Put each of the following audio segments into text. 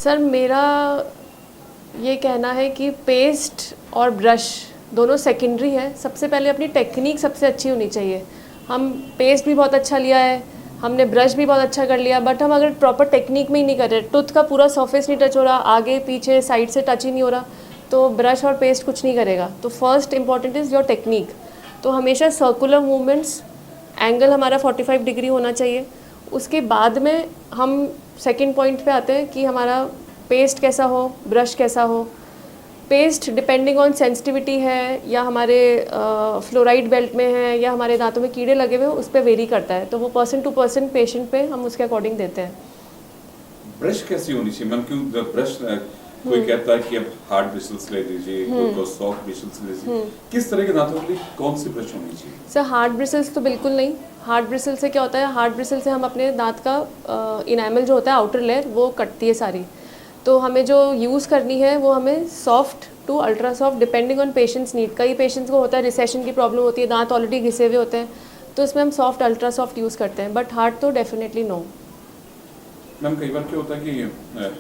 Sir मेरा ये कहना है कि पेस्ट और ब्रश दोनों सेकेंडरी है। सबसे पहले अपनी टेक्निक सबसे अच्छी होनी चाहिए। हम पेस्ट भी बहुत अच्छा लिया है, हमने ब्रश भी बहुत अच्छा कर लिया, बट हम अगर प्रॉपर टेक्निक में ही नहीं कर रहे, टूथ का पूरा सरफेस नहीं टच हो रहा, आगे पीछे साइड से टच ही नहीं हो रहा, तो ब्रश और पेस्ट कुछ नहीं करेगा। तो first important is your technique. तो हमेशा सर्कुलर मूवमेंट्स, एंगल हमारा 45 डिग्री होना चाहिए। उसके बाद में हम सेकंड पॉइंट पे आते हैं कि हमारा पेस्ट कैसा हो, ब्रश कैसा हो। पेस्ट डिपेंडिंग ऑन सेंसिटिविटी है या हमारे फ्लोराइड बेल्ट में है या हमारे दांतों में कीड़े लगे हुए हैं, उस पर वेरी करता है। तो वो पर्सन टू पर्सन पेशेंट पे हम उसके अकॉर्डिंग देते हैं। ब्रश कैसी होनी चाहिए मैम? क्यों ब्रश कोई कहता है कि अब हार्ड ब्रिसल्स ले लीजिए, कोई को सॉफ्ट ब्रिसल्स ले लीजिए, किस तरह के दांतों के लिए कौन सी ब्रश होनी चाहिए? सर हार्ड ब्रिसल्स तो बिल्कुल नहीं। हार्ड ब्रिसल से क्या होता है, हार्ड ब्रिसल से हम अपने दांत का इनामल जो होता है आउटर लेयर वो कटती है सारी। तो हमें जो यूज़ करनी है वो हमें soft to ultra soft depending on patients need. कई पेशेंट्स को होता है रिसेशन की प्रॉब्लम होती है, दांत ऑलरेडी घिसे हुए होते हैं, तो इसमें हम सॉफ्ट अल्ट्रा सॉफ्ट यूज़ करते हैं, बट हार्ड तो डेफिनेटली नो। मैम कई बार क्या होता है कि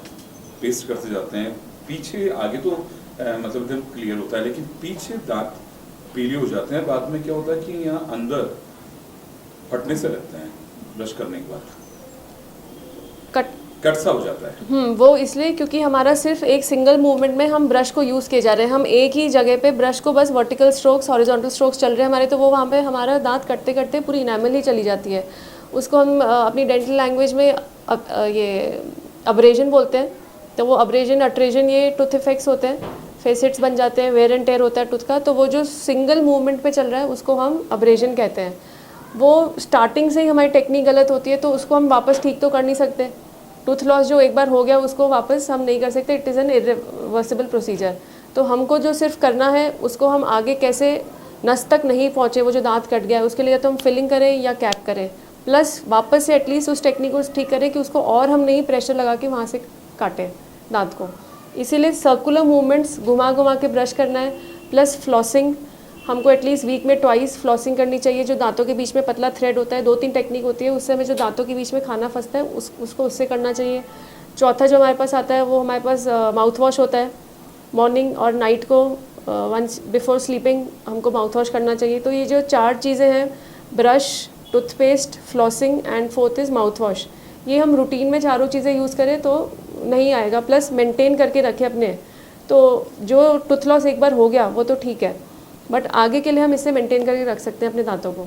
पेस्ट करते जाते हैं, पीछे आगे तो मतलब एकदम क्लियर होता है, लेकिन पीछे दांत पीले हो जाते हैं। बाद में क्या होता है कि यहाँ अंदर फटने से लगते हैं ब्रश करने के बाद, कट सा हो जाता है। वो इसलिए क्योंकि हमारा सिर्फ एक सिंगल मूवमेंट में हम ब्रश को यूज़ किए जा रहे हैं। हम एक ही जगह पे ब्रश को बस वर्टिकल स्ट्रोक्स, हॉरिजॉन्टल स्ट्रोक्स चल रहे हैं हमारे, तो वो वहाँ पे हमारा दांत कटते कटते पूरी इनामल ही चली जाती है। उसको हम अपनी डेंटल लैंग्वेज में ये अब्रेजन बोलते हैं। तो वो अब्रेजन, अट्रेजन, ये टूथ इफेक्ट्स होते हैं, फेसिट्स बन जाते हैं, वेयर एंड टेयर होता है टूथ का। तो वो जो सिंगल मूवमेंट पे चल रहा है उसको हम अब्रेजन कहते हैं। वो स्टार्टिंग से ही हमारी टेक्निक गलत होती है, तो उसको हम वापस ठीक तो कर नहीं सकते। टूथ लॉस जो एक बार हो गया उसको वापस हम नहीं कर सकते, it is an irreversible procedure. तो हमको जो सिर्फ करना है उसको हम आगे कैसे नस तक नहीं पहुँचे, वो जो दांत कट गया है उसके लिए तो हम फिलिंग करें या कैप करें, प्लस वापस से एटलीस्ट उस टेक्निक को ठीक करें कि उसको और हम नहीं प्रेशर लगा के वहाँ से काटें दांत को। इसीलिए सर्कुलर मूवमेंट्स घुमा घुमा के ब्रश करना है, प्लस फ्लॉसिंग हमको एटलीस्ट वीक में ट्वाइस फ्लॉसिंग करनी चाहिए। जो दांतों के बीच में पतला थ्रेड होता है, 2-3 टेक्निक होती है, उससे हमें जो दांतों के बीच में खाना फंसता है उसको उससे करना चाहिए। चौथा जो हमारे पास आता है वो हमारे पास माउथ वॉश होता है। मॉर्निंग और नाइट को वंस बिफोर स्लीपिंग हमको माउथ वॉश करना चाहिए। तो ये जो 4 चीज़ें हैं, brush, toothpaste, flossing and fourth is mouth wash, ये हम रूटीन में चारों चीज़ें यूज़ करें तो नहीं आएगा। प्लस मेंटेन करके रखें अपने, तो जो टूथ लॉस एक बार हो गया वो तो ठीक है, बट आगे के लिए हम इससे मेंटेन करके रख सकते हैं अपने दांतों को।